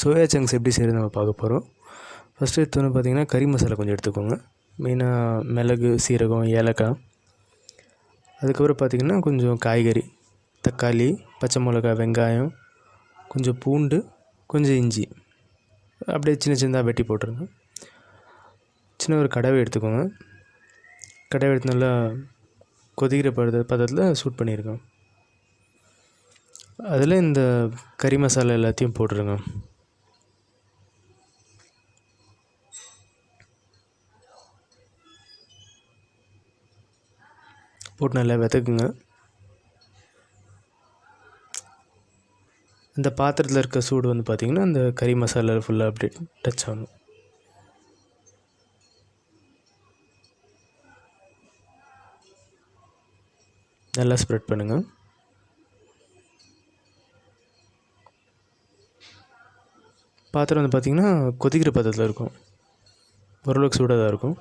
Soya chunks எப்படி செய்கிறது நம்ம பார்க்க போகிறோம். ஃபஸ்ட்டு எடுத்தோன்னே பார்த்திங்கன்னா கறி மசாலா கொஞ்சம் எடுத்துக்கோங்க. மெயினாக மிளகு, சீரகம், ஏலக்காய். அதுக்கப்புறம் பார்த்திங்கன்னா கொஞ்சம் காய்கறி, தக்காளி, பச்சை மிளகா, வெங்காயம், கொஞ்சம் பூண்டு, கொஞ்சம் இஞ்சி அப்படியே சின்ன சின்னதாக வெட்டி போட்டுருங்க. சின்ன ஒரு கடாவை எடுத்துக்கோங்க. கடாவை எடுத்து நல்லா கொதிக்கிற பதத்தில் சூட் பண்ணியிருங்க. அதில் இந்த கறி மசாலா எல்லாத்தையும் போட்டுருங்க. போட்டு நல்லா வதக்குங்க. இந்த பாத்திரத்தில் இருக்க சூடு வந்து பார்த்திங்கன்னா அந்த கறி மசாலா ஃபுல்லாக அப்படி டச் ஆகணும். நல்லா ஸ்ப்ரெட் பண்ணுங்கள். பாத்திரம் வந்து பார்த்திங்கன்னா கொதிக்கிற பதத்தில் இருக்கும். ஓரளவுக்கு சூடாக தான் இருக்கும்.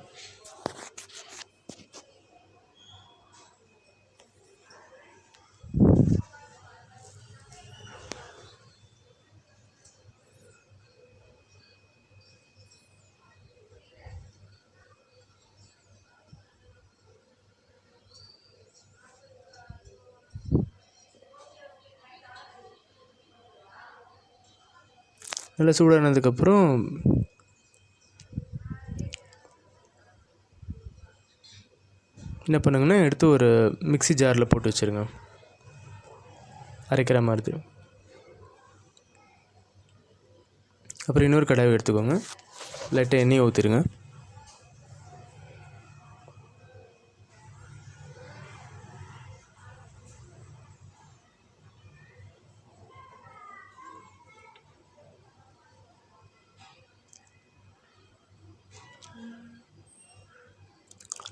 நல்லா சூடானதுக்கப்புறம் என்ன பண்ணுங்கன்னா எடுத்து ஒரு மிக்ஸி ஜாரில் போட்டு வச்சுருங்க. அரைக்கிற மாதிரி. அப்புறம் இன்னொரு கடாயை எடுத்துக்கோங்க. லைட்டாக எண்ணெயை ஊற்றிடுங்க.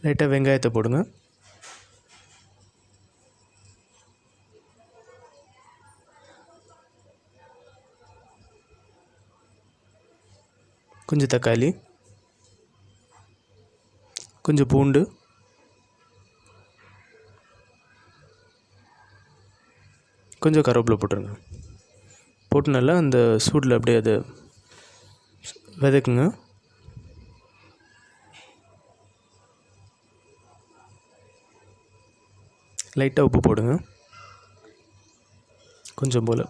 லைட்டாக வெங்காயத்தை போடுங்க. கொஞ்சம் தக்காளி, கொஞ்சம் பூண்டு, கொஞ்சம் கருவேப்பிலை போட்டுருங்க. போட்டு நல்லா அந்த சூடில் அப்படியே அதை வதக்குங்க. லைட்டாக உப்பு போடுங்க, கொஞ்சம் போல்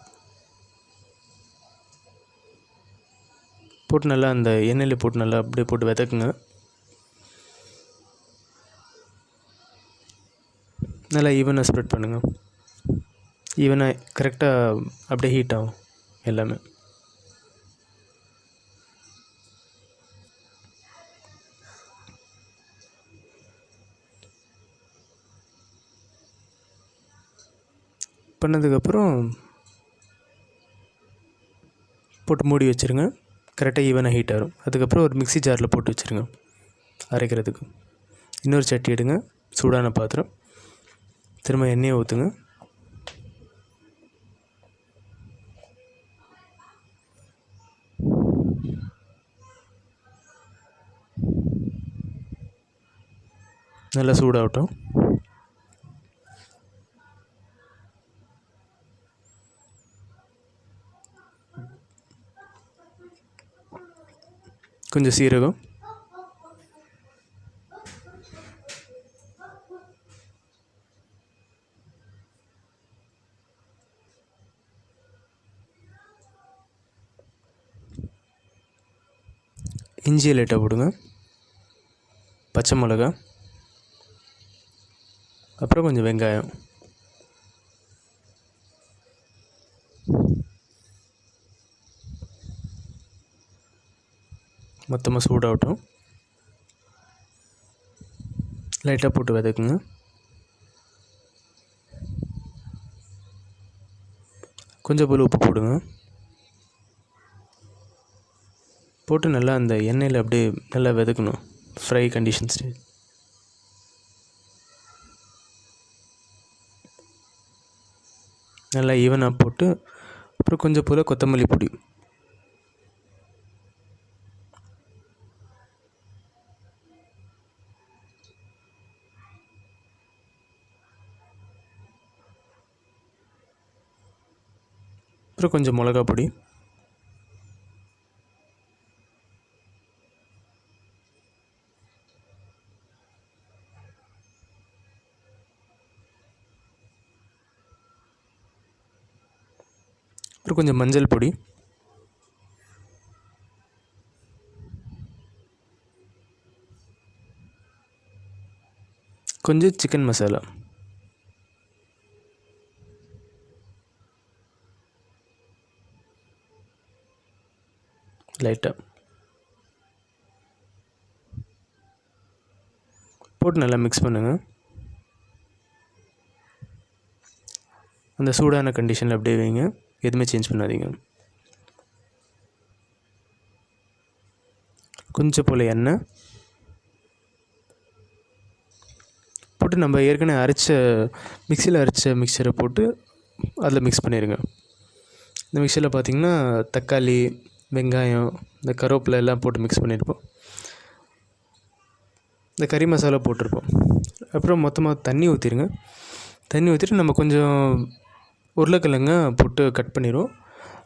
போட்டு நல்லா அந்த எண்ணெயில் போட்டு நல்லா அப்படியே போட்டு வதக்குங்க. நல்லா ஈவனாக ஸ்ப்ரெட் பண்ணுங்கள். ஈவனாக கரெக்டாக அப்படியே ஹீட் ஆகும் எல்லாமே. பண்ணதுக்கப்புறம் போட்டு மூடி வச்சுருங்க. கரெக்டாக ஈவனாக ஹீட் ஆகும். அதுக்கப்புறம் ஒரு மிக்ஸி ஜாரில் போட்டு வச்சுருங்க அரைக்கிறதுக்கு. இன்னொரு சட்டி எடுங்க, சூடான பாத்திரம். திரும்ப எண்ணெயை ஊற்றுங்க. நல்லா சூடாகட்டும். கொஞ்சம் சீரகம், இஞ்சியை லைட்டாக போடுங்க, பச்சை மிளகா, அப்புறம் கொஞ்சம் வெங்காயம். மொத்தமாக சூடாகட்டும். லைட்டாக போட்டு வதக்குங்க. கொஞ்சம் போல் உப்பு போடுங்க. போட்டு நல்லா அந்த எண்ணெயில் அப்படியே நல்லா வதக்கணும். Fry condition stage. நல்லா ஈவனாக போட்டு அப்புறம் கொஞ்சம் போல் கொத்தமல்லி பொடி. அப்புறம் கொஞ்சம் மிளகா பொடி. அப்புறம் கொஞ்சம் மஞ்சள் பொடி, கொஞ்சம் சிக்கன் மசாலா, லைட்டாக போட்டு நல்லா மிக்ஸ் பண்ணுங்கள். அந்த சூடான கண்டிஷனில் அப்படியே வைங்க, எதுவுமே சேஞ்ச் பண்ணாதீங்க. கொஞ்சம் போல் எண்ணெய் போட்டு நம்ம ஏற்கனவே மிக்சியில் அரைச்ச மிக்சரை போட்டு அதில் மிக்ஸ் பண்ணிடுங்க. இந்த மிக்சரில் பார்த்திங்கன்னா தக்காளி, வெங்காயம், இந்த கருவேப்பிலை எல்லாம் போட்டு மிக்ஸ் பண்ணியிருப்போம். இந்த கறி மசாலா போட்டிருப்போம். அப்புறம் மொத்தமாக தண்ணி ஊற்றிடுங்க. தண்ணி ஊற்றிட்டு நம்ம கொஞ்சம் உருளைக்கிழங்க போட்டு கட் பண்ணிடுவோம்.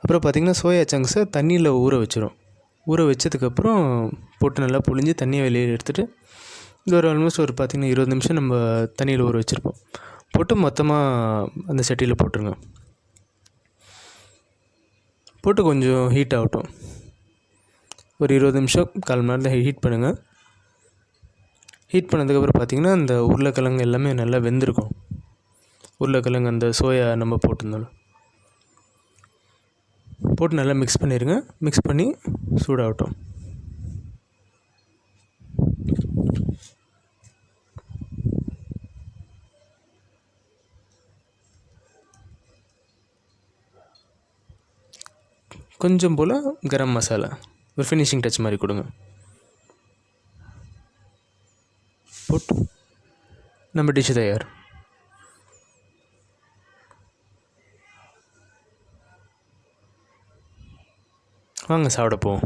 அப்புறம் பார்த்திங்கன்னா சோயா சங்க்ஸை தண்ணியில் ஊற வச்சிரும். ஊற வச்சதுக்கப்புறம் போட்டு நல்லா புழிஞ்சு தண்ணியை வெளியே எடுத்துகிட்டு இது ஒரு ஆல்மோஸ்ட் ஒரு பார்த்திங்கன்னா 20 நிமிஷம் நம்ம தண்ணியில் ஊற வச்சுருப்போம். போட்டு மொத்தமாக அந்த சட்டியில் போட்டுருங்க. போட்டு கொஞ்சம் ஹீட் ஆகட்டும். ஒரு 20 நிமிஷம் 1/4 மணி நேரத்தில் ஹீட் பண்ணுங்கள். ஹீட் பண்ணதுக்கப்புறம் பார்த்திங்கன்னா அந்த உருளைக்கிழங்கு எல்லாமே நல்லா வெந்திருக்கும். உருளைக்கிழங்கு அந்த சோயா நம்ம போட்டிருந்தோம் போட்டு நல்லா மிக்ஸ் பண்ணிடுங்க. மிக்ஸ் பண்ணி சூடாகட்டும். கொஞ்சம் போல் கரம் மசாலா ஒரு ஃபினிஷிங் டச் மாதிரி கொடுங்க. போட்டு நம்ம டிஷ்ஷு தயார். வாங்க சாப்பிட போவோம்.